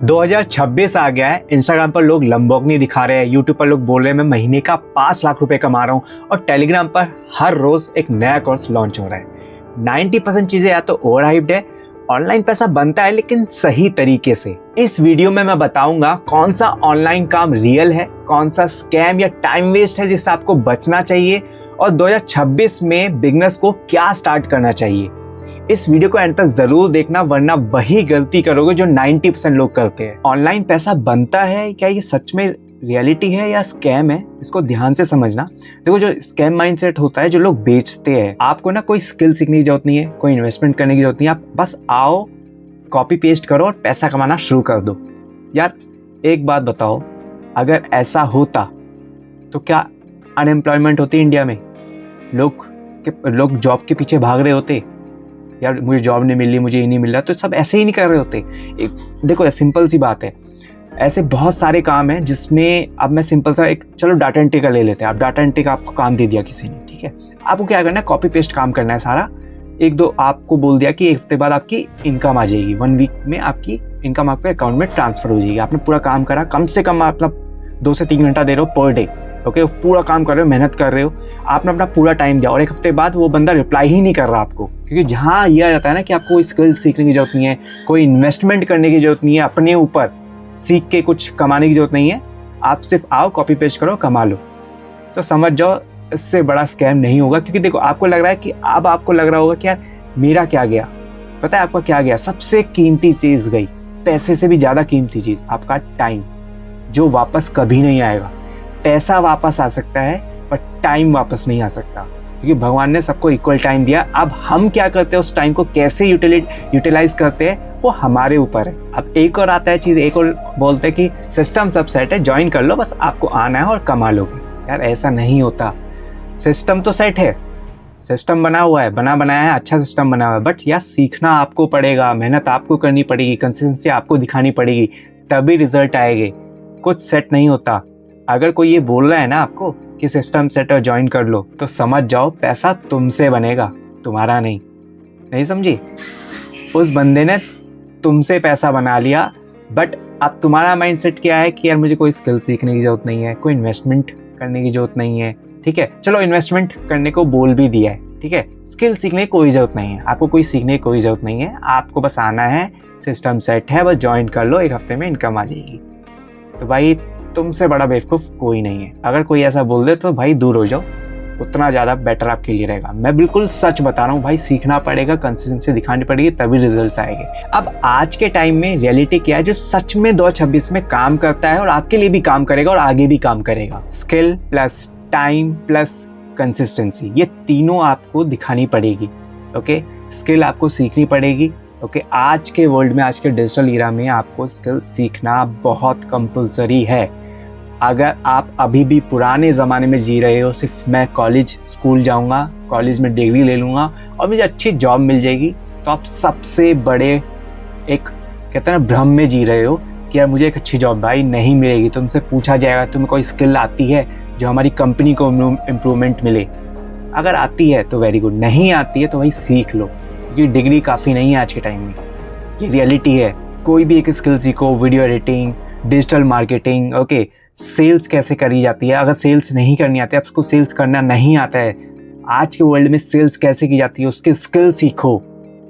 2026 आ गया है। इंस्टाग्राम पर लोग लंबोर्गिनी दिखा रहे हैं, यूट्यूब पर लोग बोल रहे हैं मैं महीने का 5 लाख रुपए कमा रहा हूँ और टेलीग्राम पर हर रोज एक नया कोर्स लॉन्च हो रहा है। 90% चीजें या तो ओवर हाइप्ड है, ऑनलाइन पैसा बनता है लेकिन सही तरीके से। इस वीडियो में मैं बताऊंगा कौन सा ऑनलाइन काम रियल है, कौन सा स्कैम या टाइम वेस्ट है जिससे आपको बचना चाहिए और 2026 में बिगनर्स को क्या स्टार्ट करना चाहिए। इस वीडियो को एंड तक जरूर देखना वरना वही गलती करोगे जो 90% लोग करते हैं। ऑनलाइन पैसा बनता है क्या, ये सच में रियलिटी है या स्कैम है, इसको ध्यान से समझना। देखो, जो स्कैम माइंडसेट होता है, जो लोग बेचते हैं, आपको ना कोई स्किल सीखने की जरूरत नहीं है, कोई इन्वेस्टमेंट करने की जरूरत नहीं है। आप बस आओ, कॉपी पेस्ट करो और पैसा कमाना शुरू कर दो। यार एक बात बताओ, अगर ऐसा होता तो क्या अनएम्प्लॉयमेंट होती इंडिया में? लोग जॉब के पीछे भाग रहे होते, यार मुझे जॉब नहीं मिल रही, मुझे ये नहीं मिल रहा, तो सब ऐसे ही नहीं कर रहे होते। देखो सिंपल सी बात है, ऐसे बहुत सारे काम हैं जिसमें अब मैं सिंपल सा चलो डाटा एंट्री का ले लेते हैं। आप डाटा एंट्री का आपको काम दे दिया किसी ने, ठीक है, आपको क्या करना है, कॉपी पेस्ट काम करना है सारा। एक दो आपको बोल दिया कि एक हफ्ते बाद आपकी इनकम आ जाएगी, 1 वीक में आपकी इनकम आपके अकाउंट में ट्रांसफर हो जाएगी। आपने पूरा काम करा, कम से कम मतलब 2 से 3 घंटा दे रहे हो पर डे, ओके, पूरा काम कर रहे हो, मेहनत कर रहे हो, आपने अपना पूरा टाइम दिया और एक हफ्ते बाद वो बंदा रिप्लाई ही नहीं कर रहा आपको। क्योंकि जहाँ यह रहता है ना कि आपको कोई स्किल सीखने की जरूरत नहीं है, कोई इन्वेस्टमेंट करने की जरूरत नहीं है, अपने ऊपर सीख के कुछ कमाने की जरूरत नहीं है, आप सिर्फ आओ, कॉपी पेस्ट करो, कमा लो, तो समझ जाओ इससे बड़ा स्कैम नहीं होगा। क्योंकि देखो, आपको लग रहा है कि अब आपको लग रहा होगा कि यार मेरा क्या गया, पता है आपका क्या गया? सबसे कीमती चीज गई, पैसे से भी ज्यादा कीमती चीज, आपका टाइम, जो वापस कभी नहीं आएगा। पैसा वापस आ सकता है पर टाइम वापस नहीं आ सकता, क्योंकि भगवान ने सबको इक्वल टाइम दिया। अब हम क्या करते हैं, उस टाइम को कैसे यूटिलाइज करते हैं, वो हमारे ऊपर है। अब एक और आता है चीज, एक और बोलते हैं कि सिस्टम सब सेट है, ज्वाइन कर लो, बस आपको आना है और कमा लोगे। यार ऐसा नहीं होता। सिस्टम तो सेट है, सिस्टम बना हुआ है, बनाया है, अच्छा सिस्टम बना हुआ है, बट यार सीखना आपको पड़ेगा, मेहनत आपको करनी पड़ेगी, कंसिस्टेंसी आपको दिखानी पड़ेगी, तभी रिजल्ट आएंगे। कुछ सेट नहीं होता। अगर कोई ये बोल रहा है ना आपको कि सिस्टम सेट और ज्वाइन कर लो, तो समझ जाओ पैसा तुमसे बनेगा, तुम्हारा नहीं समझी? उस बंदे ने तुमसे पैसा बना लिया, बट अब तुम्हारा माइंडसेट क्या है कि यार मुझे कोई स्किल सीखने की जरूरत नहीं है, कोई इन्वेस्टमेंट करने की जरूरत नहीं है, ठीक है, चलो इन्वेस्टमेंट करने को बोल भी दिया है, ठीक है, स्किल सीखने की कोई जरूरत नहीं है, आपको कोई सीखने की कोई जरूरत नहीं है, आपको बस आना है, सिस्टम सेट है, बस ज्वाइन कर लो, 1 हफ्ते में इनकम आ जाएगी। तो भाई तुमसे बड़ा बेवकूफ़ कोई नहीं है। अगर कोई ऐसा बोल दे तो भाई दूर हो जाओ, उतना ज़्यादा बेटर आपके लिए रहेगा। मैं बिल्कुल सच बता रहा हूँ भाई, सीखना पड़ेगा, कंसिस्टेंसी दिखानी पड़ेगी, तभी रिजल्ट्स आएंगे। अब आज के टाइम में रियलिटी क्या है, जो सच में 2026 में काम करता है और आपके लिए भी काम करेगा और आगे भी काम करेगा, skill plus time plus consistency, ये तीनों आपको दिखानी पड़ेगी। ओके, स्किल आपको सीखनी पड़ेगी। ओके, आज के वर्ल्ड में, आज के डिजिटल ईरा में आपको स्किल सीखना बहुत कंपलसरी है। अगर आप अभी भी पुराने ज़माने में जी रहे हो, सिर्फ मैं कॉलेज स्कूल जाऊंगा, कॉलेज में डिग्री ले लूँगा और मुझे अच्छी जॉब मिल जाएगी, तो आप सबसे बड़े एक कहते हैं ना भ्रम में जी रहे हो कि यार मुझे एक अच्छी जॉब भाई नहीं मिलेगी। तुमसे पूछा जाएगा तुम्हें कोई स्किल आती है जो हमारी कंपनी को इम्प्रूवमेंट मिले? अगर आती है तो वेरी गुड, नहीं आती है तो भाई सीख लो, क्योंकि डिग्री काफ़ी नहीं है आज के टाइम में, ये रियलिटी है। कोई भी एक स्किल सीखो, video editing, digital marketing, okay, sales कैसे करी जाती है। अगर सेल्स नहीं करनी आती है, आपको सेल्स करना नहीं आता है, आज के वर्ल्ड में सेल्स कैसे की जाती है उसके स्किल सीखो।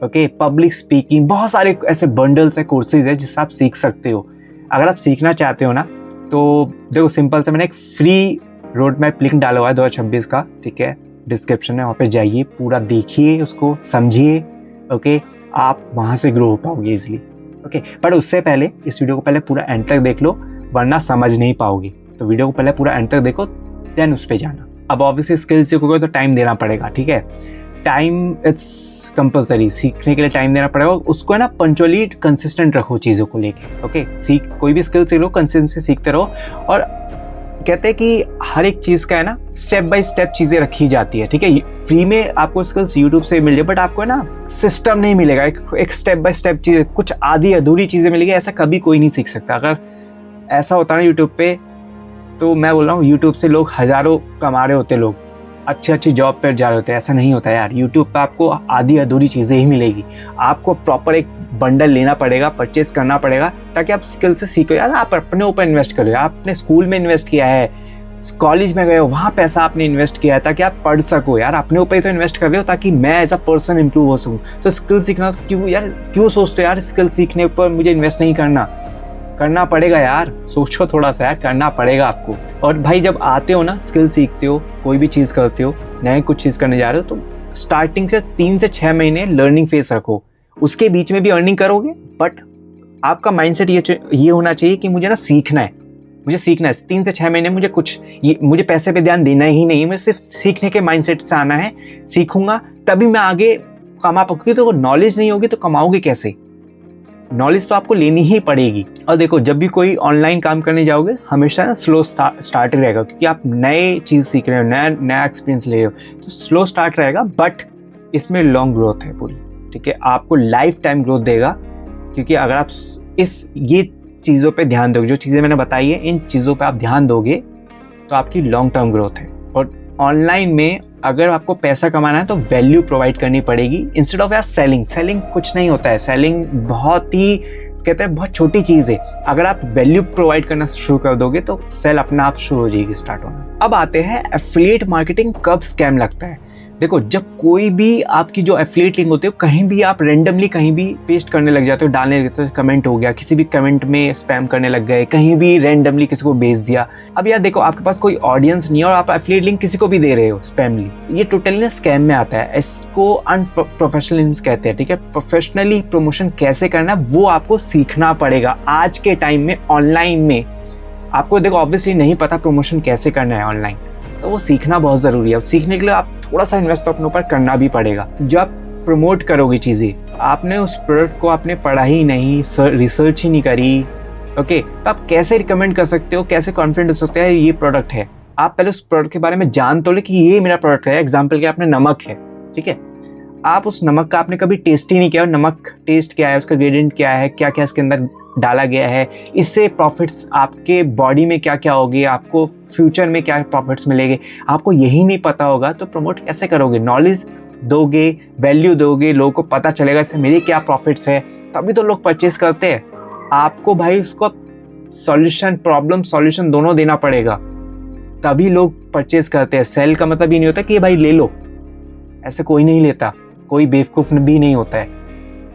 ओके, पब्लिक स्पीकिंग, बहुत सारे ऐसे बंडल्स है, कोर्सेज है जिससे आप सीख सकते हो। अगर आप सीखना चाहते हो ना, तो देखो सिंपल से मैंने एक फ्री रोड मैप लिंक डाला हुआ है 2026 का, ठीक है, डिस्क्रिप्शन में, वहाँ पे जाइए, पूरा देखिए, उसको समझिए। ओके, आप वहाँ से ग्रो हो पाओगे इजीली। ओके, पर उससे पहले इस वीडियो को पहले पूरा एंड तक देख लो, वरना समझ नहीं पाओगे। तो वीडियो को पहले पूरा एंड तक देखो, देन उस पे जाना। अब ऑब्वियसली स्किल सीखोगे तो टाइम देना पड़ेगा, ठीक है, टाइम इट्स कंपलसरी, सीखने के लिए टाइम देना पड़ेगा। उसको है ना पंचुअली कंसिस्टेंट रखो चीज़ों को लेके। ओके, कोई भी स्किल सीख लो, कंसिस्टेंसी सीखते रहो। और कहते हैं कि हर एक चीज़ का है ना स्टेप बाय स्टेप चीज़ें रखी जाती है, ठीक है। फ्री में आपको स्किल्स यूट्यूब से मिल जाए, बट आपको है ना सिस्टम नहीं मिलेगा, एक स्टेप बाय स्टेप चीज़ें, कुछ आधी अधूरी चीज़ें मिलेगी, ऐसा कभी कोई नहीं सीख सकता। अगर ऐसा होता ना यूट्यूब पे, तो मैं बोल रहा हूँ यूट्यूब से लोग हज़ारों कमा रहे होते, लोग अच्छी जॉब पर जा रहे होते। ऐसा नहीं होता यार, यूट्यूब पे आपको आधी अधूरी चीज़ें ही मिलेगी। आपको प्रॉपर एक बंडल लेना पड़ेगा, परचेज करना पड़ेगा ताकि आप स्किल से सीखो। यार आप अपने ऊपर इन्वेस्ट करो, आपने स्कूल में इन्वेस्ट किया है, कॉलेज में गए हो, वहाँ पैसा आपने इन्वेस्ट किया है ताकि आप पढ़ सको। यार अपने ऊपर ही तो इन्वेस्ट कर रहे हो ताकि मैं एज अ पर्सन इम्प्रूव हो सकूँ। तो स्किल सीखना क्यों सोचते हो यार स्किल सीखने पर मुझे इन्वेस्ट नहीं करना पड़ेगा यार। सोचो थोड़ा सा यार, करना पड़ेगा आपको। और भाई जब आते हो ना, स्किल सीखते हो, कोई भी चीज़ करते हो, नए कुछ चीज़ करने जा रहे हो, तो स्टार्टिंग से 3 से 6 महीने लर्निंग फेज रखो। उसके बीच में भी अर्निंग करोगे, बट आपका माइंडसेट ये होना चाहिए कि मुझे ना सीखना है, मुझे सीखना है। 3 से 6 महीने मुझे पैसे पे ध्यान देना ही नहीं है, मुझे सिर्फ सीखने के माइंडसेट से आना है। सीखूंगा तभी मैं आगे कमा पाऊंगी। तो नॉलेज नहीं होगी तो कमाओगे कैसे? नॉलेज तो आपको लेनी ही पड़ेगी। और देखो, जब भी कोई ऑनलाइन काम करने जाओगे हमेशा ना स्लो स्टार्ट रहेगा, क्योंकि आप नए चीज़ सीख रहे हो, नया एक्सपीरियंस ले रहे हो, तो स्लो स्टार्ट रहेगा, बट इसमें लॉन्ग ग्रोथ है पूरी। ठीक है, आपको लाइफ टाइम ग्रोथ देगा, क्योंकि अगर आप ये चीज़ों पे ध्यान दोगे, जो चीज़ें मैंने बताई है, इन चीज़ों पे आप ध्यान दोगे तो आपकी लॉन्ग टर्म ग्रोथ है। और ऑनलाइन में अगर आपको पैसा कमाना है तो वैल्यू प्रोवाइड करनी पड़ेगी इंस्टेड ऑफ यार सेलिंग कुछ नहीं होता है। सेलिंग बहुत ही कहते हैं बहुत छोटी चीज़ है। अगर आप वैल्यू प्रोवाइड करना शुरू कर दोगे तो सेल अपने आप शुरू हो जाएगी, स्टार्ट होना। अब आते हैं एफिलिएट मार्केटिंग कब स्कैम लगता है। देखो, जब कोई भी आपकी जो एफिलिएट लिंक होती है, कहीं भी आप रेंडमली कहीं भी पेस्ट करने लग जाते हो, डालने लगते हो, कमेंट हो गया, किसी भी कमेंट में स्पैम करने लग गए, कहीं भी रेंडमली किसी को भेज दिया। अब यार देखो, आपके पास कोई ऑडियंस नहीं है और आप एफिलिएट लिंक किसी को भी दे रहे हो स्पैमली, ये टोटली ना स्कैम में आता है। इसको अनप्रोफेशनलिज्म कहते हैं। ठीक है, प्रोफेशनली प्रमोशन कैसे करना है वो आपको सीखना पड़ेगा। आज के टाइम में ऑनलाइन में आपको देखो ऑब्वियसली नहीं पता प्रमोशन कैसे करना है ऑनलाइन, तो वो सीखना बहुत ज़रूरी है। अब सीखने के लिए आप थोड़ा सा इन्वेस्ट तो अपने ऊपर करना भी पड़ेगा। जब प्रमोट करोगे चीज़ें, आपने उस प्रोडक्ट को आपने पढ़ा ही नहीं, रिसर्च ही नहीं करी, ओके, तो आप कैसे रिकमेंड कर सकते हो, कैसे कॉन्फिडेंट हो सकते हैं ये प्रोडक्ट है? आप पहले उस प्रोडक्ट के बारे में जान तो ले कि ये मेरा प्रोडक्ट है। एग्जाम्पल के आपने नमक है, ठीक है, आप उस नमक का आपने कभी टेस्ट ही नहीं किया, नमक टेस्ट क्या है, उसका ग्रेडियंट क्या है, क्या क्या इसके अंदर डाला गया है, इससे प्रॉफिट्स आपके बॉडी में क्या क्या होगी, आपको फ्यूचर में क्या प्रॉफिट्स मिलेंगे, आपको यही नहीं पता होगा तो प्रमोट कैसे करोगे? नॉलेज दोगे, वैल्यू दोगे, लोगों को पता चलेगा इससे मेरे क्या प्रॉफिट्स है, तभी तो लोग परचेज करते हैं। आपको भाई उसको सॉल्यूशन, प्रॉब्लम सॉल्यूशन दोनों देना पड़ेगा, तभी लोग परचेज करते हैं। सेल का मतलब ये नहीं होता कि भाई ले लो, ऐसे कोई नहीं लेता, कोई बेवकूफ़ भी नहीं होता है।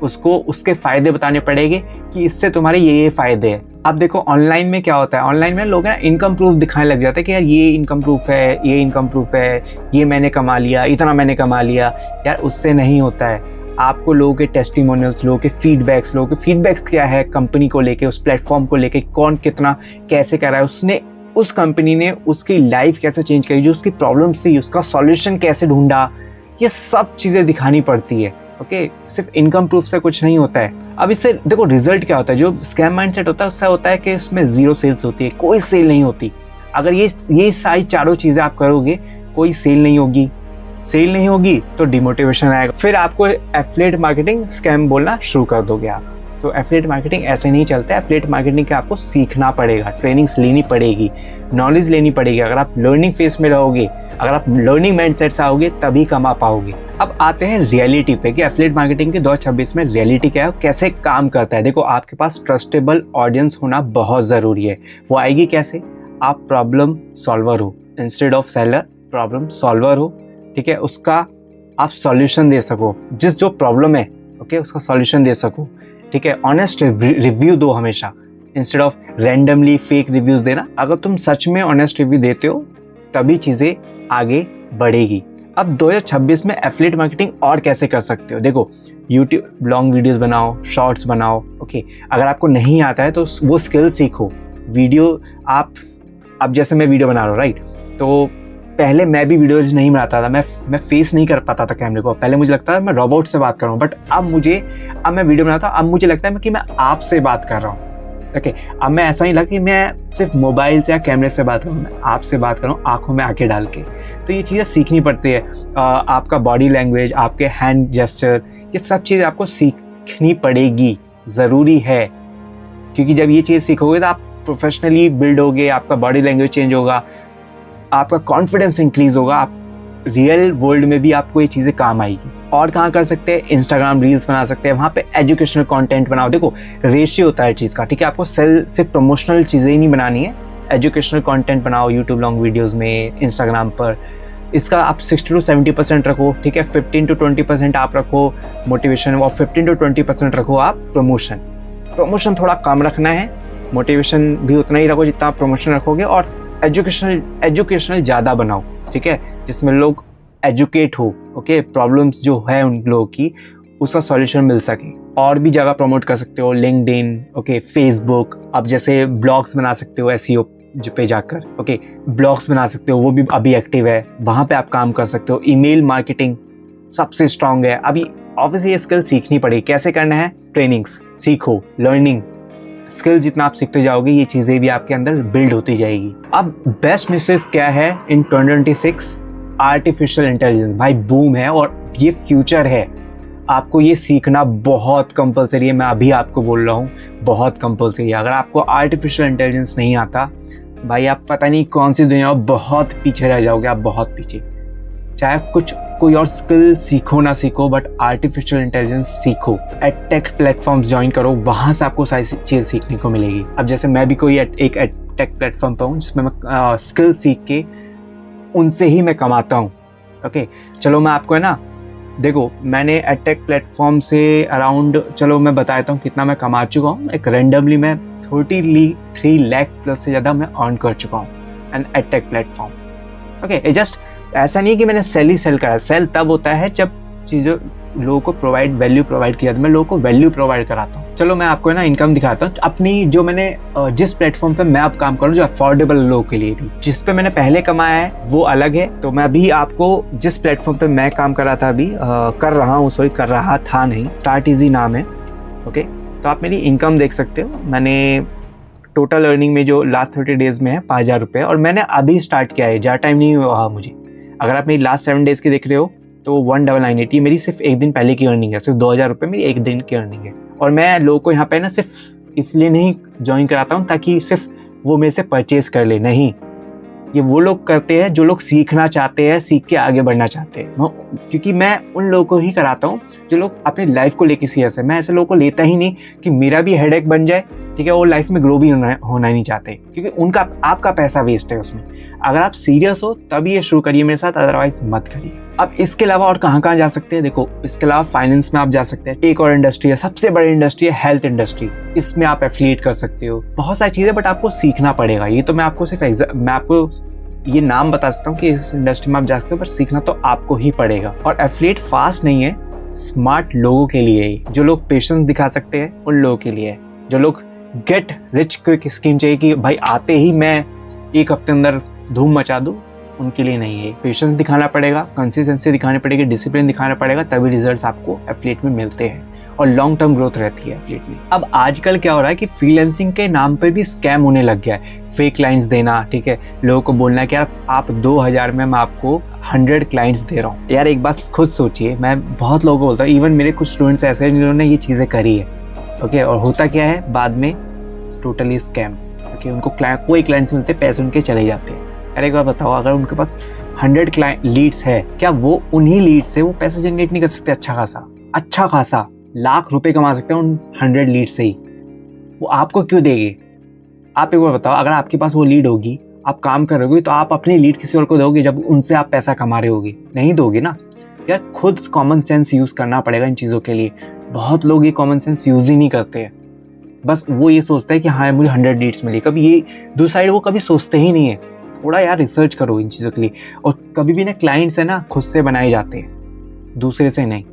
उसको उसके फ़ायदे बताने पड़ेंगे कि इससे तुम्हारे ये फ़ायदे हैं। अब देखो ऑनलाइन में क्या होता है, ऑनलाइन में लोग ना इनकम प्रूफ दिखाने लग जाते हैं कि यार ये इनकम प्रूफ है, ये इनकम प्रूफ है, ये मैंने कमा लिया, इतना मैंने कमा लिया। यार उससे नहीं होता है। आपको लोगों के टेस्टिमोनियल्स, लोगों के फीडबैक्स क्या है कंपनी को लेके, उस प्लेटफॉर्म को लेके, कौन कितना कैसे कर रहा है, उसने उस कंपनी ने उसकी लाइफ कैसे चेंज करी, जो उसकी प्रॉब्लम्स थी उसका सॉल्यूशन कैसे ढूंढा, ये सब चीज़ें दिखानी पड़ती है। ओके, सिर्फ इनकम प्रूफ से कुछ नहीं होता है। अब इससे देखो रिजल्ट क्या होता है, जो स्कैम माइंडसेट होता है उससे होता है कि उसमें जीरो सेल्स होती है, कोई सेल नहीं होती। अगर ये सारी चारों चीज़ें आप करोगे, कोई सेल नहीं होगी तो डिमोटिवेशन आएगा, फिर आपको एफिलिएट मार्केटिंग स्कैम बोलना शुरू कर दोगे आप। तो एफिलिएट मार्केटिंग ऐसे नहीं चलता है। एफिलिएट मार्केटिंग का आपको सीखना पड़ेगा, ट्रेनिंग्स लेनी पड़ेगी, नॉलेज लेनी पड़ेगी। अगर आप लर्निंग फेज में रहोगे, अगर आप लर्निंग माइंडसेट से आओगे तभी कमा पाओगे। अब आते हैं रियलिटी पे कि एफिलिएट मार्केटिंग के 2026 में रियलिटी क्या है, कैसे काम करता है। देखो, आपके पास ट्रस्टेबल ऑडियंस होना बहुत ज़रूरी है। वो आएगी कैसे? आप प्रॉब्लम सॉल्वर हो, instead of seller problem solver हो। ठीक है, उसका आप सॉल्यूशन दे सको, जो प्रॉब्लम है ओके उसका सॉल्यूशन दे सको। ठीक है, ऑनेस्ट रिव्यू दो हमेशा, instead of randomly fake reviews देना। अगर तुम सच में ऑनेस्ट रिव्यू देते हो तभी चीज़ें आगे बढ़ेगी। अब 2026 में एफिलिएट मार्केटिंग और कैसे कर सकते हो? देखो, यूट्यूब लॉन्ग वीडियोस बनाओ, शॉर्ट्स बनाओ। ओके, अगर आपको नहीं आता है तो वो स्किल सीखो। वीडियो आप, अब जैसे मैं वीडियो बना रहा हूँ राइट, तो पहले मैं भी वीडियोज नहीं बनाता था, मैं फेस नहीं कर पाता था कैमरे को। पहले मुझे लगता था मैं रोबोट से बात कर रहा हूँ, बट अब मैं वीडियो बनाता हूँ, अब मुझे लगता है कि मैं आपसे बात कर रहा हूँ। ओके, अब मैं ऐसा नहीं लगा कि मैं सिर्फ मोबाइल से या कैमरे से बात कर रहा हूँ, मैं आपसे बात कर रहा हूँ आंखों में आंखें डाल के। तो ये चीज़ें सीखनी पड़ती है। आपका बॉडी लैंग्वेज, आपके हैंड जेस्चर, ये सब चीज़ें आपको सीखनी पड़ेगी, ज़रूरी है। क्योंकि जब ये चीज़ सीखोगे तो आप प्रोफेशनली बिल्ड होगे, आपका बॉडी लैंग्वेज चेंज होगा, आपका कॉन्फिडेंस इंक्रीज होगा, आप रियल वर्ल्ड में भी आपको ये चीज़ें काम आएगी। और कहाँ कर सकते हैं, इंस्टाग्राम रील्स बना सकते हैं, वहाँ पे एजुकेशनल कंटेंट बनाओ। देखो रेशियो होता है चीज़ का, ठीक है, आपको सिर्फ प्रमोशनल चीज़ें ही नहीं बनानी है, एजुकेशनल कंटेंट बनाओ यूट्यूब लॉन्ग वीडियोज़ में, इंस्टाग्राम पर। इसका आप 60 to 70% रखो, ठीक है, 15 to 20% आप रखो मोटिवेशन और 15 to 20% रखो आप प्रमोशन थोड़ा कम रखना है, मोटिवेशन भी उतना ही रखो जितना आप प्रमोशन रखोगे, और एजुकेशनल ज़्यादा बनाओ, ठीक है, जिसमें लोग एजुकेट हो, ओके, प्रॉब्लम्स जो है उन लोगों की उसका सॉल्यूशन मिल सके। और भी जगह प्रमोट कर सकते हो, लिंक्डइन, ओके, फेसबुक, आप जैसे ब्लॉग्स बना सकते हो एसईओ पे जाकर, ओके, ब्लॉग्स बना सकते हो, वो भी अभी एक्टिव है, वहाँ पे आप काम कर सकते हो। ईमेल मार्केटिंग सबसे स्ट्रांग है अभी। ऑब्वियसली ये स्किल सीखनी पड़ेगी, कैसे करना है, ट्रेनिंग्स सीखो, लर्निंग स्किल जितना आप सीखते जाओगे ये चीज़ें भी आपके अंदर बिल्ड होती जाएगी। अब बेस्ट निशेस क्या है इन 2026, आर्टिफिशियल इंटेलिजेंस भाई बूम है और ये फ्यूचर है। आपको ये सीखना बहुत कंपलसरी है, मैं अभी आपको बोल रहा हूँ बहुत कंपलसरी है। अगर आपको आर्टिफिशियल इंटेलिजेंस नहीं आता भाई, आप पता नहीं कौन सी दुनिया में बहुत पीछे रह जाओगे, आप बहुत पीछे। चाहे कोई और स्किल सीखो ना सीखो, बट आर्टिफिशियल इंटेलिजेंस सीखो, एडटेक प्लेटफॉर्म्स ज्वाइन करो, वहाँ से आपको सारी चीज़ सीखने को मिलेगी। अब जैसे मैं भी कोई एक एडटेक प्लेटफॉर्म पर हूँ जिसमें मैं स्किल सीख के उनसे ही मैं कमाता हूँ, ओके। चलो मैं आपको है ना, देखो मैंने एडटेक प्लेटफॉर्म से अराउंड, चलो मैं बता देता हूँ कितना मैं कमा चुका हूँ। एक रैंडमली मैं 33 लाख प्लस से ज़्यादा मैं अर्न कर चुका हूँ an edtech platform, okay. Just ऐसा नहीं है कि मैंने सेल करा, सेल तब होता है जब चीज़ों लोगों को वैल्यू प्रोवाइड किया, तो मैं लोगों को वैल्यू प्रोवाइड कराता हूँ। चलो मैं आपको है ना इनकम दिखाता हूँ अपनी, जो मैंने जिस प्लेटफॉर्म पे मैं अब काम कर रहा हूँ, जो अफोर्डेबल लोगों के लिए भी, जिस पे मैंने पहले कमाया है वो अलग है। तो मैं अभी आपको जिस प्लेटफॉर्म पे मैं काम कर रहा था, अभी कर रहा था नहीं, स्टार्ट इजी नाम है, ओके। तो आप मेरी इनकम देख सकते हो, मैंने टोटल अर्निंग में जो लास्ट 30 डेज में है 5,000 रुपये, और मैंने अभी स्टार्ट किया है, ज़्यादा टाइम नहीं हुआ मुझे। अगर आप मेरी लास्ट 7 डेज़ की देख रहे हो तो 1998 ये मेरी सिर्फ एक दिन पहले की अर्निंग है, सिर्फ 2,000 रुपये मेरी एक दिन की अर्निंग है। और मैं लोगों को यहाँ पे ना सिर्फ इसलिए नहीं ज्वाइन कराता हूँ ताकि सिर्फ वो मेरे से परचेज कर ले, नहीं, ये वो लोग करते हैं जो लोग सीखना चाहते हैं, सीख के आगे बढ़ना चाहते हैं, क्योंकि मैं उन लोगों को ही कराता हूँ जो लोग अपनी लाइफ को लेकर सीरियस है। मैं ऐसे लोगों को लेता ही नहीं कि मेरा भी हेडेक बन जाए, ठीक है, वो लाइफ में ग्रो भी होना नहीं चाहते, क्योंकि उनका आपका पैसा वेस्ट है उसमें। अगर आप सीरियस हो तभी ये शुरू करिए मेरे साथ, अदरवाइज मत करिए। अब इसके अलावा और कहाँ जा सकते हैं, देखो इसके अलावा फाइनेंस में आप जा सकते हैं। एक और इंडस्ट्री है, सबसे बड़ी इंडस्ट्री है हेल्थ इंडस्ट्री, इसमें आप एफिलिएट कर सकते हो। बहुत सारी चीज़ें, बट आपको सीखना पड़ेगा। ये तो मैं आपको मैं आपको ये नाम बता सकता हूँ कि इस इंडस्ट्री में आप जा सकते हो, पर सीखना तो आपको ही पड़ेगा। और एफिलिएट फास्ट नहीं है, स्मार्ट लोगों के लिए, जो लोग पेशेंस दिखा सकते हैं उन लोगों के लिए, जो लोग गेट रिच क्विक स्कीम चाहिए कि भाई आते ही मैं एक हफ्ते अंदर धूम मचा दूं, उनके लिए नहीं है। पेशेंस दिखाना पड़ेगा, कंसिस्टेंसी दिखानी पड़ेगी, डिसिप्लिन दिखाना पड़ेगा, तभी रिजल्ट्स आपको एफिलिएट में मिलते हैं और लॉन्ग टर्म ग्रोथ रहती है एफिलिएट में। अब आजकल क्या हो रहा है कि फ्रीलांसिंग के नाम पे भी स्कैम होने लग गया है, फेक क्लाइंट्स देना, ठीक है, लोगों को बोलना है कि यार आप 2,000 में मैं आपको 100 क्लाइंट्स दे रहा हूँ। यार एक बात खुद सोचिए, मैं बहुत लोगों को बोलता हूँ, इवन मेरे कुछ स्टूडेंट्स ऐसे हैं जिन्होंने ये चीज़ें करी है, ओके, और होता क्या है बाद में टोटली स्कैम, ओके। उनको कोई क्लाइंट्स मिलते, पैसे उनके चले जाते हैं। अरे एक बार बताओ, अगर उनके पास 100 क्लाइंट लीड्स है, क्या वो उन्हीं लीड्स से वो पैसे जनरेट नहीं कर सकते? अच्छा खासा लाख रुपए कमा सकते हैं उन 100 लीड से ही। वो आपको क्यों देंगे? आप एक बार बताओ, अगर आपके पास वो लीड होगी, आप काम कर रहे होगे, तो आप अपनी लीड किसी और को दोगे जब उनसे आप पैसा कमा रहे होगे? नहीं दोगे ना। यार खुद कॉमन सेंस यूज़ करना पड़ेगा इन चीज़ों के लिए। बहुत लोग ये कॉमन सेंस यूज़ ही नहीं करते हैं, बस वो ये सोचता है कि हाँ मुझे 100 लीड्स मिली। कभी ये दूसरी साइड वो कभी सोचते ही नहीं है। थोड़ा यार रिसर्च करो इन चीज़ों के लिए। और कभी भी ना क्लाइंट्स है ना खुद से बनाए जाते हैं, दूसरे से नहीं।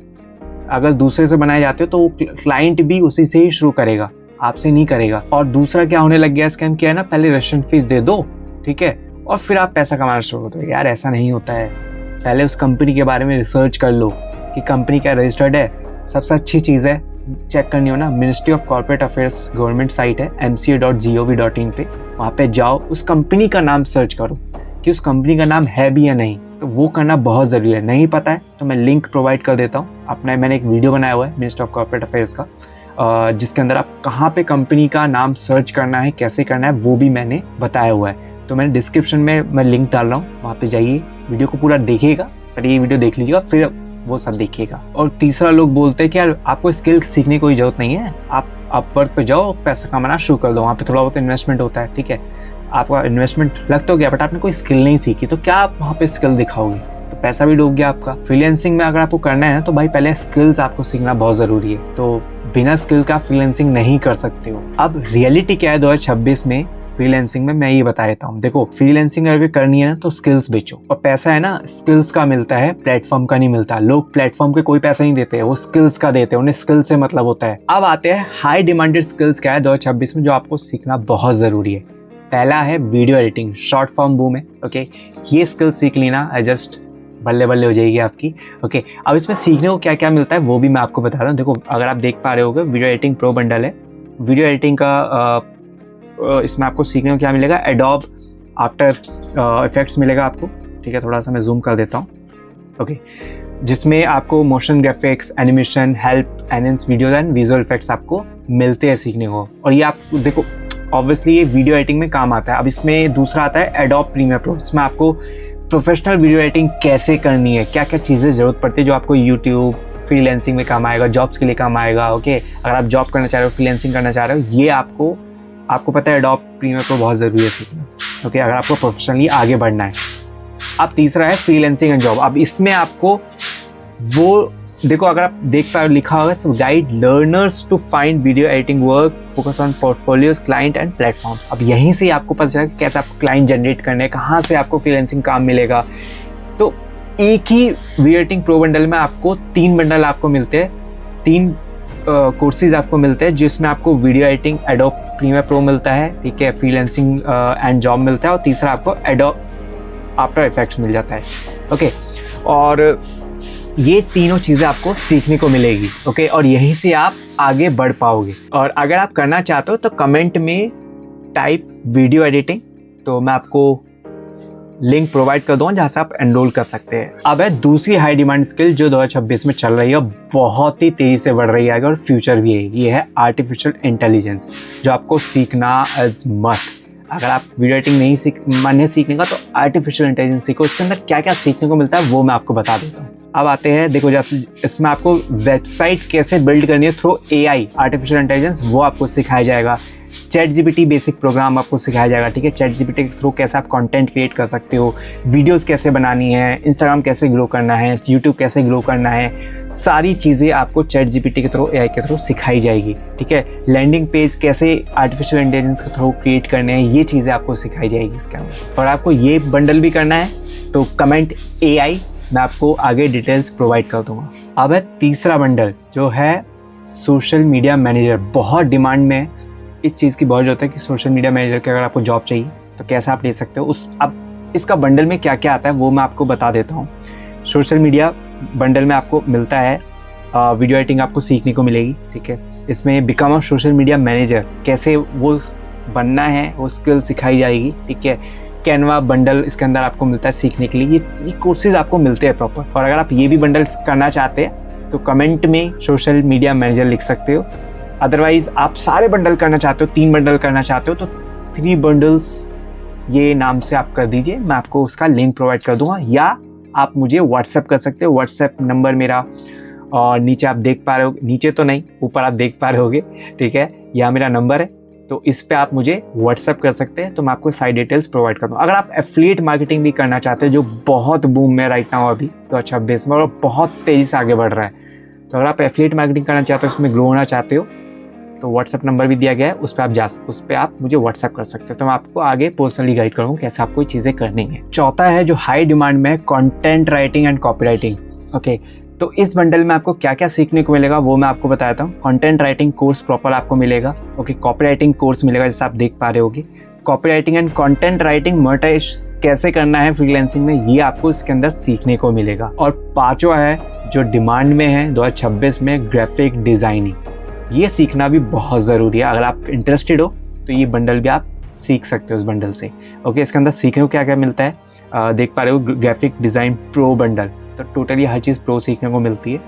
अगर दूसरे से बनाए जाते हो तो वो क्लाइंट भी उसी से ही शुरू करेगा, आपसे नहीं करेगा। और दूसरा क्या होने लग गया स्कैम, क्या है ना, पहले रजिस्ट्रेशन फीस दे दो, ठीक है, और फिर आप पैसा कमाना शुरू कर दो। यार ऐसा नहीं होता है। पहले उस कंपनी के बारे में रिसर्च कर लो कि कंपनी क्या रजिस्टर्ड है। सबसे अच्छी चीज़ है चेक करनी हो ना, ministry of corporate affairs government site है mca.gov.in पे, वहाँ पे जाओ, उस कंपनी का नाम सर्च करो कि उस कंपनी का नाम है भी या नहीं। तो वो करना बहुत ज़रूरी है। नहीं पता है तो मैं लिंक प्रोवाइड कर देता हूँ अपना। मैंने एक वीडियो बनाया हुआ है मिनिस्ट्री ऑफ कॉर्पोरेट अफेयर्स का, जिसके अंदर आप कहाँ पे कंपनी का नाम सर्च करना है, कैसे करना है, वो भी मैंने बताया हुआ है। तो मैंने डिस्क्रिप्शन में मैं लिंक डाल रहा हूँ, वहाँ पे जाइए, वीडियो को पूरा देखिएगा। पर ये वीडियो देख लीजिएगा, फिर वो सब देखिएगा। और तीसरा, लोग बोलते हैं कि यार आपको स्किल सीखने की कोई ज़रूरत नहीं है, आप अपवर्क पे जाओ, पैसा कमाना शुरू कर दो, वहाँ पे थोड़ा बहुत इन्वेस्टमेंट होता है, ठीक है, आपका इन्वेस्टमेंट लग तो गया बट आपने कोई स्किल नहीं सीखी, तो क्या आप वहाँ पे स्किल दिखाओगे, तो पैसा भी डूब गया आपका। फ्रीलांसिंग में अगर आपको करना है तो भाई पहले स्किल्स आपको सीखना बहुत ज़रूरी है, तो बिना स्किल का फ्रीलांसिंग नहीं कर सकते हो। अब रियलिटी क्या है 2026 में फ्रीलांसिंग में, मैं ये बता देता हूँ। देखो, फ्रीलांसिंग अगर करनी है ना तो स्किल्स बेचो, और पैसा है ना स्किल्स का मिलता है, प्लेटफॉर्म का नहीं मिलता। लोग प्लेटफॉर्म के कोई पैसा नहीं देते, वो स्किल्स का देते हैं, उन्हें स्किल से मतलब होता है। अब आते हैं हाई डिमांडेड स्किल्स क्या है 2026 में जो आपको सीखना बहुत जरूरी है। पहला है video editing, short form boom है, ओके, ये स्किल सीख लेना, जस्ट बल्ले बल्ले हो जाएगी आपकी, ओके। अब इसमें सीखने को क्या क्या मिलता है वो भी मैं आपको बता रहा हूँ। देखो, अगर आप देख पा रहे होगे, वीडियो एडिटिंग प्रो बंडल है। वीडियो एडिटिंग का इसमें आपको सीखने को क्या मिलेगा, एडोब आफ्टर इफेक्ट्स मिलेगा आपको, ठीक है, थोड़ा सा मैं जूम कर देता हूँ, ओके, जिसमें आपको motion graphics, animation, help, enhance videos and visual effects आपको मिलते हैं सीखने को। और ये आप देखो, ऑब्वियसली ये वीडियो एडिटिंग में काम आता है। अब इसमें दूसरा आता है एडोब प्रीमियर प्रो, इसमें आपको प्रोफेशनल वीडियो एडिटिंग कैसे करनी है, क्या क्या चीज़ें ज़रूरत पड़ती है जो आपको यूट्यूब, फ्रीलांसिंग में काम आएगा, जॉब्स के लिए काम आएगा, ओके। अगर आप जॉब करना चाह रहे हो, फ्रीलांसिंग करना चाह रहे हो, ये आपको पता है एडोब प्रीमियर प्रो बहुत ज़रूरी है सीखना, ओके, अगर आपको प्रोफेशनली आगे बढ़ना है। अब तीसरा है फ्रीलांसिंग एंड जॉब। अब इसमें आपको वो देखो, अगर आप देख पा लिखा होगा, so guide learners to find video editing work, focus on portfolios, client and platforms. अब यहीं से आपको पता चलेगा कैसे आपको क्लाइंट जनरेट करने हैं, कहाँ से आपको फ्रीलांसिंग काम मिलेगा। तो एक ही वीडियो एडिटिंग प्रो बंडल में आपको 3 बंडल आपको मिलते हैं, 3 कोर्सेज आपको मिलते हैं, जिसमें आपको video editing Adobe Premiere Pro मिलता है, ठीक है, फ्रीलांसिंग एंड जॉब मिलता है, और तीसरा आपको एडोब आफ्टर इफेक्ट्स मिल जाता है, ओके। और ये तीनों चीज़ें आपको सीखने को मिलेगी, ओके, और यहीं से आप आगे बढ़ पाओगे। और अगर आप करना चाहते हो तो कमेंट में टाइप वीडियो एडिटिंग, तो मैं आपको लिंक प्रोवाइड कर दूँगा जहाँ से आप एनरोल कर सकते हैं। अब है दूसरी हाई डिमांड स्किल जो 2026 में चल रही है, बहुत ही तेज़ी से बढ़ रही है और फ्यूचर भी है, ये है आर्टिफिशियल इंटेलिजेंस, जो आपको सीखना एज मस्ट। अगर आप वीडियो एडिटिंग नहीं मन है सीखने का तो आर्टिफिशियल इंटेलिजेंस सीखो। इसके अंदर क्या क्या सीखने को मिलता है वो मैं आपको बता देता हूँ। अब आते हैं, देखो, जब इसमें आपको वेबसाइट कैसे बिल्ड करनी है थ्रू AI, आर्टिफिशियल इंटेलिजेंस, वो आपको सिखाया जाएगा। ChatGPT बेसिक प्रोग्राम आपको सिखाया जाएगा, ठीक है, ChatGPT के थ्रू कैसे आप कंटेंट क्रिएट कर सकते हो, वीडियोस कैसे बनानी है, इंस्टाग्राम कैसे ग्रो करना है, यूट्यूब कैसे ग्रो करना है, सारी चीज़ें आपको ChatGPT के थ्रू, AI के थ्रू सिखाई जाएगी, ठीक है। लैंडिंग पेज कैसे आर्टिफिशियल इंटेलिजेंस के थ्रू क्रिएट करने हैं, ये चीज़ें आपको सिखाई जाएगी इसके अंदर। और आपको ये बंडल भी करना है तो कमेंट AI, मैं आपको आगे डिटेल्स प्रोवाइड कर दूंगा। अब है तीसरा बंडल जो है सोशल मीडिया मैनेजर, बहुत डिमांड में इस चीज़ की बहुत ज़रूरत है कि सोशल मीडिया मैनेजर की अगर आपको जॉब चाहिए तो कैसे आप ले सकते हो। अब इसका बंडल में क्या क्या आता है वो मैं आपको बता देता हूँ। सोशल मीडिया बंडल में आपको मिलता है वीडियो एडिटिंग आपको सीखने को मिलेगी, ठीक है। इसमें become a social media manager, कैसे वो बनना है वो स्किल सिखाई जाएगी, ठीक है। कैनवा बंडल इसके अंदर आपको मिलता है सीखने के लिए, ये कोर्सेज आपको मिलते हैं प्रॉपर। और अगर आप ये भी बंडल करना चाहते हैं तो कमेंट में सोशल मीडिया मैनेजर लिख सकते हो। अदरवाइज आप सारे बंडल करना चाहते हो, 3 बंडल करना चाहते हो तो 3 बंडल्स ये नाम से आप कर दीजिए, मैं आपको उसका लिंक प्रोवाइड कर दूंगा, या आप मुझे व्हाट्सएप कर सकते हो। व्हाट्सएप नंबर मेरा और नीचे आप देख पा रहे हो, नीचे तो नहीं ऊपर आप देख पा रहे होगे, ठीक है, यह मेरा नंबर है, तो इस पे आप मुझे व्हाट्सएप कर सकते हैं, तो मैं आपको सारी डिटेल्स प्रोवाइड कर दूँ। अगर आप एफिलिएट मार्केटिंग भी करना चाहते हो जो बहुत बूम में राइट नाउ अभी 2026 में और बहुत तेज़ी से आगे बढ़ रहा है, तो अगर आप एफिलिएट मार्केटिंग करना चाहते हो, उसमें ग्रो होना चाहते हो, तो व्हाट्सएप नंबर भी दिया गया है, उस पर आप मुझे व्हाट्सएप कर सकते हो, तो मैं आपको आगे पर्सनली गाइड करूँगा कैसे आपको ये चीज़ें करनी है। चौथा है जो हाई डिमांड में, content writing and copy writing, okay. तो इस बंडल में आपको क्या क्या सीखने को मिलेगा वो मैं आपको बताता हूँ। कंटेंट राइटिंग कोर्स प्रॉपर आपको मिलेगा, ओके। कॉपी राइटिंग कोर्स मिलेगा जैसे आप देख पा रहे होगे। Copy writing and content writing monetize कैसे करना है फ्रीलांसिंग में, ये आपको इसके अंदर सीखने को मिलेगा। और पांचवा है जो डिमांड में है 2026 में, ग्राफिक डिज़ाइनिंग, ये सीखना भी बहुत ज़रूरी है। अगर आप इंटरेस्टेड हो तो ये बंडल भी आप सीख सकते हो उस बंडल से, ओके। इसके अंदर सीखने को क्या क्या मिलता है, देख पा रहे हो, ग्राफिक डिज़ाइन प्रो बंडल, तो टोटली हर चीज़ प्रो सीखने को मिलती है।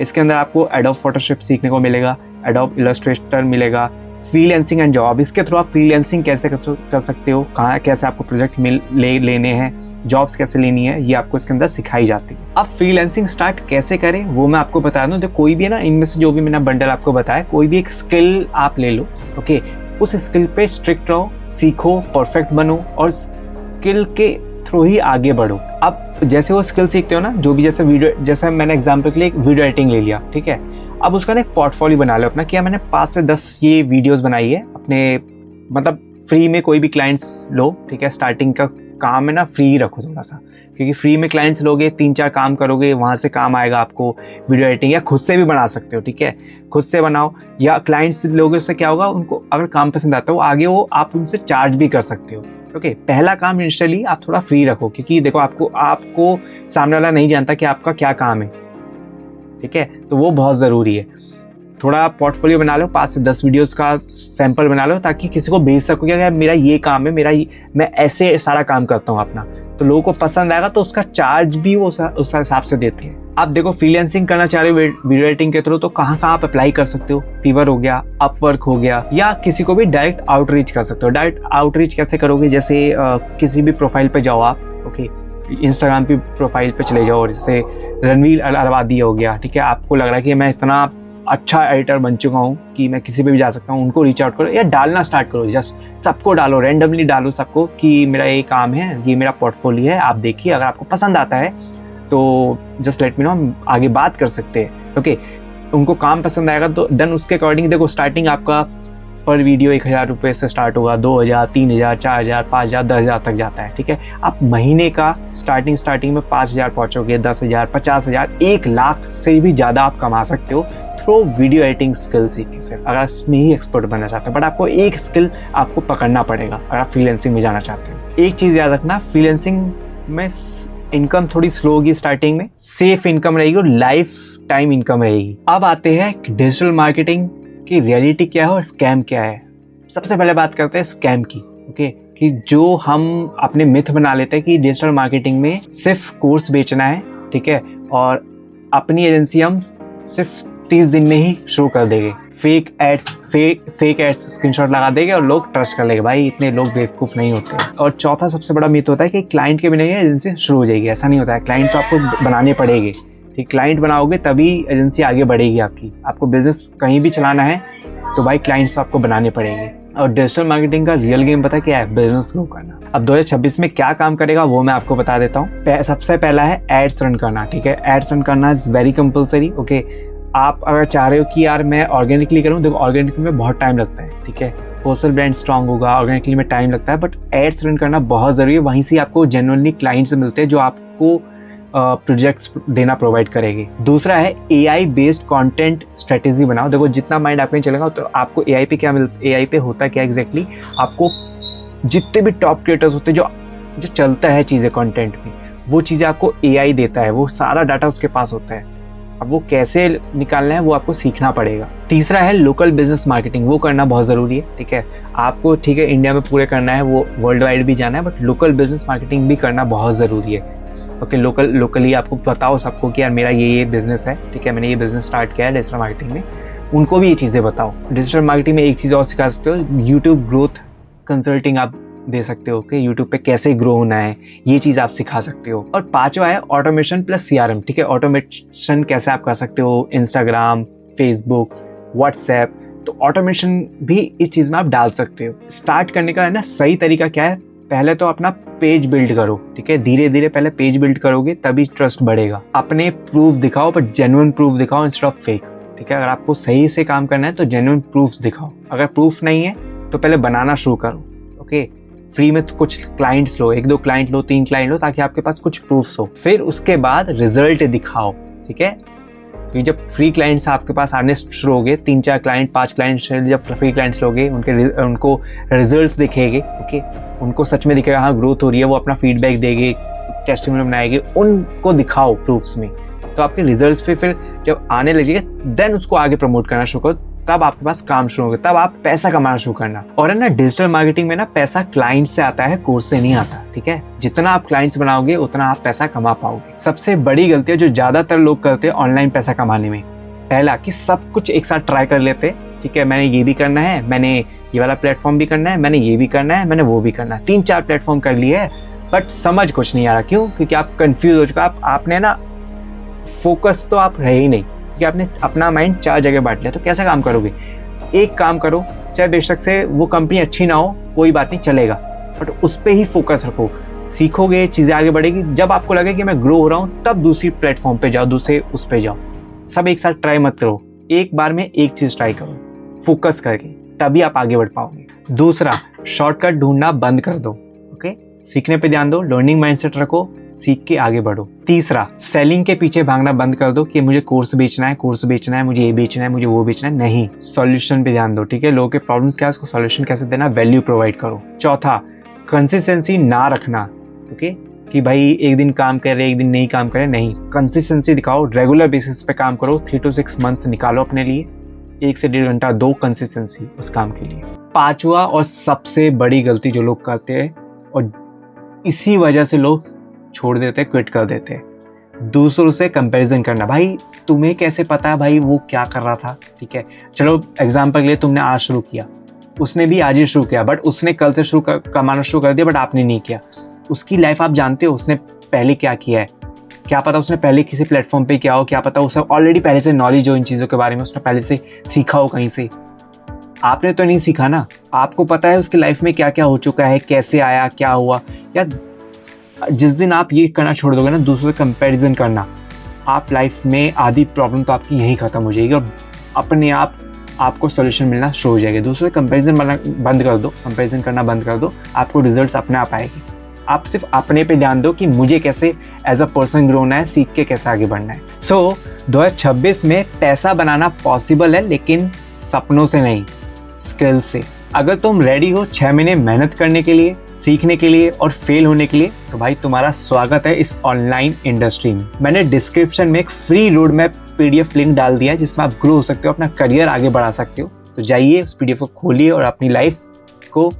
इसके अंदर आपको एडोब फोटोशॉप सीखने को मिलेगा, एडोब इलस्ट्रेटर मिलेगा, फ्रीलांसिंग एंड जॉब, इसके थ्रू आप फ्रीलांसिंग कैसे कर सकते हो, कहाँ कैसे आपको प्रोजेक्ट लेने हैं, जॉब्स कैसे लेनी है ये आपको इसके अंदर सिखाई जाती है। अब फ्रीलांसिंग स्टार्ट कैसे करें वो मैं आपको बता दूं। तो कोई भी है ना, इनमें से जो भी मैंने बंडल आपको बताया, कोई भी एक स्किल आप ले लो, ओके, उस स्किल पे स्ट्रिक्ट रहो, सीखो, परफेक्ट बनो और स्किल के थ्रू ही आगे बढ़ो। अब जैसे वो स्किल सीखते हो ना, जो भी जैसे वीडियो, जैसे मैंने एग्जांपल के लिए एक वीडियो एडिटिंग ले लिया, ठीक है, अब उसका ना एक पोर्टफोलियो बना लो अपना, क्या मैंने 5 से 10 ये वीडियोस बनाई है अपने, मतलब फ्री में कोई भी क्लाइंट्स लो, ठीक है, स्टार्टिंग का काम है ना फ्री रखो थोड़ा सा, क्योंकि फ्री में क्लाइंट्स लोगे, 3-4 काम करोगे, वहाँ से काम आएगा आपको वीडियो एडिटिंग, या खुद से भी बना सकते हो, ठीक है, खुद से बनाओ, या क्लाइंट्स लोगे, उससे क्या होगा, उनको अगर काम पसंद आता है वो आगे वो आप उनसे चार्ज भी कर सकते हो। ओके, पहला काम इनिशियली आप थोड़ा फ्री रखो, क्योंकि देखो आपको सामने वाला नहीं जानता कि आपका क्या काम है, ठीक है, तो वो बहुत ज़रूरी है। थोड़ा पोर्टफोलियो बना लो, 5 से 10 वीडियोस का सैंपल बना लो, ताकि किसी को भेज सको कि यार मेरा ये काम है, मैं ऐसे सारा काम करता हूँ अपना, तो लोगों को पसंद आएगा तो उसका चार्ज भी वो उस हिसाब से देते हैं। आप देखो फ्रीलांसिंग करना चाह रहे हो वीडियो एडिटिंग के थ्रू, तो कहाँ आप अप्लाई कर सकते हो, फीवर हो गया, अपवर्क हो गया, या किसी को भी डायरेक्ट आउटरीच कर सकते हो। डायरेक्ट आउटरीच कैसे करोगे, जैसे किसी भी प्रोफाइल पे जाओ आप, ओके, इंस्टाग्राम की प्रोफाइल पे चले जाओ, जैसे रणवीर अलाहाबादी हो गया, ठीक है, आपको लग रहा है कि मैं इतना अच्छा एडिटर बन चुका हूँ कि मैं किसी पे भी जा सकता हूँ, उनको रीच आउट करो या डालना स्टार्ट करो, जस्ट सबको डालो, रैंडमली डालो सबको कि मेरा ये काम है, ये मेरा पोर्टफोलियो है, आप देखिए, अगर आपको पसंद आता है तो जस्ट लेट मी नो, हम आगे बात कर सकते हैं। ओके, उनको काम पसंद आएगा तो देन उसके अकॉर्डिंग देखो, स्टार्टिंग आपका पर वीडियो 1000 रुपये से स्टार्ट होगा, 2000, 3000, 4000, 5000, 10,000 तक जाता है, ठीक है। आप महीने का स्टार्टिंग में 5000 पहुँचोगे, 10,000, 50,000, 1 लाख से भी ज़्यादा आप कमा सकते हो थ्रू वीडियो एडिटिंग स्किल सीखने से, अगर उसमें ही एक्सपर्ट बनना चाहते हो। बट आपको एक स्किल आपको पकड़ना पड़ेगा अगर आप फ्रीलांसिंग में जाना चाहते हो। एक चीज़ याद रखना, फ्रीलांसिंग में इनकम थोड़ी स्लो होगी स्टार्टिंग में, सेफ इनकम रहेगी और लाइफ टाइम इनकम रहेगी। अब आते हैं डिजिटल मार्केटिंग की रियलिटी क्या है और स्कैम क्या है। सबसे पहले बात करते हैं स्कैम की, ओके, कि जो हम अपने मिथ बना लेते हैं कि डिजिटल मार्केटिंग में सिर्फ कोर्स बेचना है, ठीक है, और अपनी एजेंसी हम सिर्फ 30 दिन में ही शुरू कर देंगे, फेक एड्स स्क्रीनशॉट लगा देंगे और लोग ट्रस्ट कर लेंगे। भाई इतने लोग बेवकूफ़ नहीं होते। और चौथा सबसे बड़ा मिथ होता है कि क्लाइंट के बिना ही एजेंसी शुरू हो जाएगी। ऐसा नहीं होता है, क्लाइंट तो आपको बनाने पड़ेंगे, ठीक, क्लाइंट बनाओगे तभी एजेंसी आगे बढ़ेगी आपकी। आपको बिजनेस कहीं भी चलाना है तो भाई क्लाइंट्स तो आपको बनाने पड़ेंगे। और डिजिटल मार्केटिंग का रियल गेम पता क्या है, बिजनेस ग्रो करना। अब 2026 में क्या काम करेगा वो मैं आपको बता देता हूँ। सबसे पहला है एड्स रन करना, ठीक है, एड्स रन करना इज़ वेरी कंपलसरी। ओके, आप अगर चाह रहे हो कि यार मैं ऑर्गेनिकली करूँ, देखो ऑर्गेनिकली में बहुत टाइम लगता है, ठीक है, पर्सनल ब्रांड स्ट्रांग होगा, ऑर्गेनिकली में टाइम लगता है, बट एड्स रन करना बहुत ज़रूरी है। वहीं से आपको जेन्युइनली क्लाइंट्स मिलते हैं जो आपको प्रोजेक्ट्स देना प्रोवाइड करेंगे। दूसरा है AI बेस्ड कंटेंट स्ट्रेटेजी बनाओ। देखो जितना माइंड आपके चलेगा तो आपको AI पे क्या AI पे होता है क्या एग्जैक्टली, आपको जितने भी टॉप क्रिएटर्स होते हैं जो चलता है चीज़ें कंटेंट में, वो चीज़ें आपको AI देता है, वो सारा डाटा उसके पास होता है। अब वो कैसे निकालना है वो आपको सीखना पड़ेगा। तीसरा है लोकल बिजनेस मार्केटिंग, वो करना बहुत ज़रूरी है, ठीक है, आपको, ठीक है, इंडिया में पूरे करना है, वो वर्ल्ड वाइड भी जाना है, बट लोकल बिजनेस मार्केटिंग भी करना बहुत ज़रूरी है। ओके, लोकली आपको बताओ सबको कि यार मेरा ये बिज़नेस है, ठीक है, मैंने ये बिज़नेस स्टार्ट किया है डिजिटल मार्केटिंग में, उनको भी ये चीज़ें बताओ। डिजिटल मार्केटिंग में एक चीज़ और सिखा सकते हो, यूट्यूब ग्रोथ कंसल्टिंग आप दे सकते हो कि यूट्यूब पे कैसे ग्रो होना है, ये चीज़ आप सिखा सकते हो। और पांचवा है ऑटोमेशन प्लस CRM, ठीक है, ऑटोमेशन कैसे आप कर सकते हो, इंस्टाग्राम, फेसबुक, व्हाट्सएप, तो ऑटोमेशन भी इस चीज़ में आप डाल सकते हो। स्टार्ट करने का है ना सही तरीका क्या है, पहले तो अपना पेज बिल्ड करो, ठीक है, धीरे धीरे पहले पेज बिल्ड करोगे तभी ट्रस्ट बढ़ेगा। अपने प्रूफ दिखाओ, बट जेन्युइन प्रूफ दिखाओ इंस्टेड ऑफ फेक, ठीक है, अगर आपको सही से काम करना है तो जेन्युइन प्रूफ्स दिखाओ। अगर प्रूफ नहीं है तो पहले बनाना शुरू करो। ओके, फ्री में तो कुछ क्लाइंट्स लो, 1-2 क्लाइंट लो, 3 क्लाइंट लो, ताकि आपके पास कुछ प्रूफ्स हो, फिर उसके बाद रिजल्ट दिखाओ, ठीक है, क्योंकि जब फ्री क्लाइंट्स आपके पास आने शुरू हो गए, 3-4 क्लाइंट, 5 क्लाइंट, जब फ्री क्लाइंट्स लोगे उनको रिजल्ट्स दिखेंगे, ओके, उनको सच में दिखेगा हाँ ग्रोथ हो रही है, वो अपना फीडबैक देंगे, टेस्टिमोनियल बनाएंगे, उनको दिखाओ प्रूफ्स में, तो आपके रिजल्ट्स फिर जब आने लगेगा देन उसको आगे प्रमोट करना शुरू करो, तब आपके पास काम शुरू होगा, तब आप पैसा कमाना शुरू करना। और है ना डिजिटल मार्केटिंग में ना पैसा क्लाइंट से आता है, कोर्स से नहीं आता, ठीक है, जितना आप क्लाइंट्स बनाओगे उतना आप पैसा कमा पाओगे। सबसे बड़ी गलती है जो ज्यादातर लोग करते हैं ऑनलाइन पैसा कमाने में, पहला कि सब कुछ एक साथ ट्राई कर लेते, ठीक है, मैंने ये भी करना है, मैंने ये वाला प्लेटफॉर्म भी करना है, मैंने ये भी करना है, मैंने वो भी करना है, 3-4 प्लेटफॉर्म कर लिए, बट समझ कुछ नहीं आ रहा। क्यों? क्योंकि आप कंफ्यूज हो चुका। आपने ना फोकस तो आप रहे ही नहीं, क्योंकि आपने अपना माइंड 4 जगह बांट लिया। तो कैसे काम करोगे? एक काम करो, चाहे बेशक से वो कंपनी अच्छी ना हो, कोई बात नहीं, चलेगा, बट उस पर ही फोकस रखो। सीखोगे, चीज़ें आगे बढ़ेगी। जब आपको लगे कि मैं ग्रो हो रहा हूँ, तब दूसरी प्लेटफॉर्म पे जाओ, दूसरे उस पे जाओ। सब एक साथ ट्राई मत करो, एक बार में एक चीज़ ट्राई करो फोकस करके, तभी आप आगे बढ़ पाओगे। दूसरा, शॉर्टकट ढूंढना बंद कर दो। ओके, सीखने पे ध्यान दो, लर्निंग माइंडसेट रखो, सीख के आगे बढ़ो। तीसरा, सेलिंग के पीछे भागना बंद कर दो कि मुझे कोर्स बेचना है, मुझे ये बेचना है, मुझे वो बेचना है। नहीं, सॉल्यूशन पे ध्यान दो। ठीक है, लोगों के प्रॉब्लम्स क्या है, उसको सॉल्यूशन कैसे देना, वैल्यू प्रोवाइड करो। चौथा, कंसिस्टेंसी ना रखना। ओके, कि भाई एक दिन काम कर रहे, एक दिन नहीं काम करे, नहीं, कंसिस्टेंसी दिखाओ, रेगुलर बेसिस पे काम करो। 3 to 6 मंथ्स निकालो अपने लिए, 1 से 1.5 घंटा दो कंसिस्टेंसी उस काम के लिए। पांचवा और सबसे बड़ी गलती जो लोग करते हैं, और इसी वजह से लोग छोड़ देते, क्विट कर देते, दूसरों से कंपैरिजन करना। भाई तुम्हें कैसे पता है भाई वो क्या कर रहा था? ठीक है, चलो एग्जाम्पल के लिए तुमने आज शुरू किया, उसने भी आज ही शुरू किया, बट उसने कल से कमाना शुरू कर दिया, बट आपने नहीं किया। उसकी लाइफ आप जानते हो, उसने पहले क्या किया है, क्या पता उसने पहले किसी प्लेटफॉर्म पे किया हो, क्या पता उसे ऑलरेडी पहले से नॉलेज हो इन चीज़ों के बारे में, उसने पहले से सीखा हो कहीं से। आपने तो नहीं सीखा ना, आपको पता है उसकी लाइफ में क्या क्या हो चुका है, कैसे आया, क्या हुआ। या जिस दिन आप ये करना छोड़ दोगे ना, दूसरों से कंपैरिजन करना, आप लाइफ में आधी प्रॉब्लम तो आपकी यहीं ख़त्म हो जाएगी, और अपने आप आपको सॉल्यूशन मिलना शुरू हो जाएगा। दूसरों से कंपैरिजन बंद कर दो, कंपैरिजन करना बंद कर दो, आपको रिजल्ट्स अपने आप आएगी। आप सिर्फ अपने पे ध्यान दो कि मुझे कैसे एज अ पर्सन ग्रो होना है, सीख के कैसे आगे बढ़ना है। 2026 में पैसा बनाना पॉसिबल है, लेकिन सपनों से नहीं, स्किल से। अगर तुम रेडी हो 6 महीने मेहनत करने के लिए, सीखने के लिए और फेल होने के लिए, तो भाई तुम्हारा स्वागत है इस ऑनलाइन इंडस्ट्री में। मैंने डिस्क्रिप्शन में एक free road map PDF link डाल दिया है, जिसमें आप ग्रो हो सकते हो, अपना करियर आगे बढ़ा सकते हो। तो जाइए, उस PDF को खोलिए और अपनी लाइफ को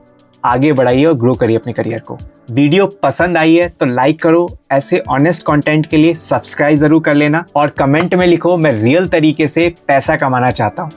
आगे बढ़ाइए और ग्रो करिए अपने करियर को। वीडियो पसंद आई है तो लाइक करो, ऐसे ऑनेस्ट कंटेंट के लिए सब्सक्राइब जरूर कर लेना, और कमेंट में लिखो मैं रियल तरीके से पैसा कमाना चाहता हूँ।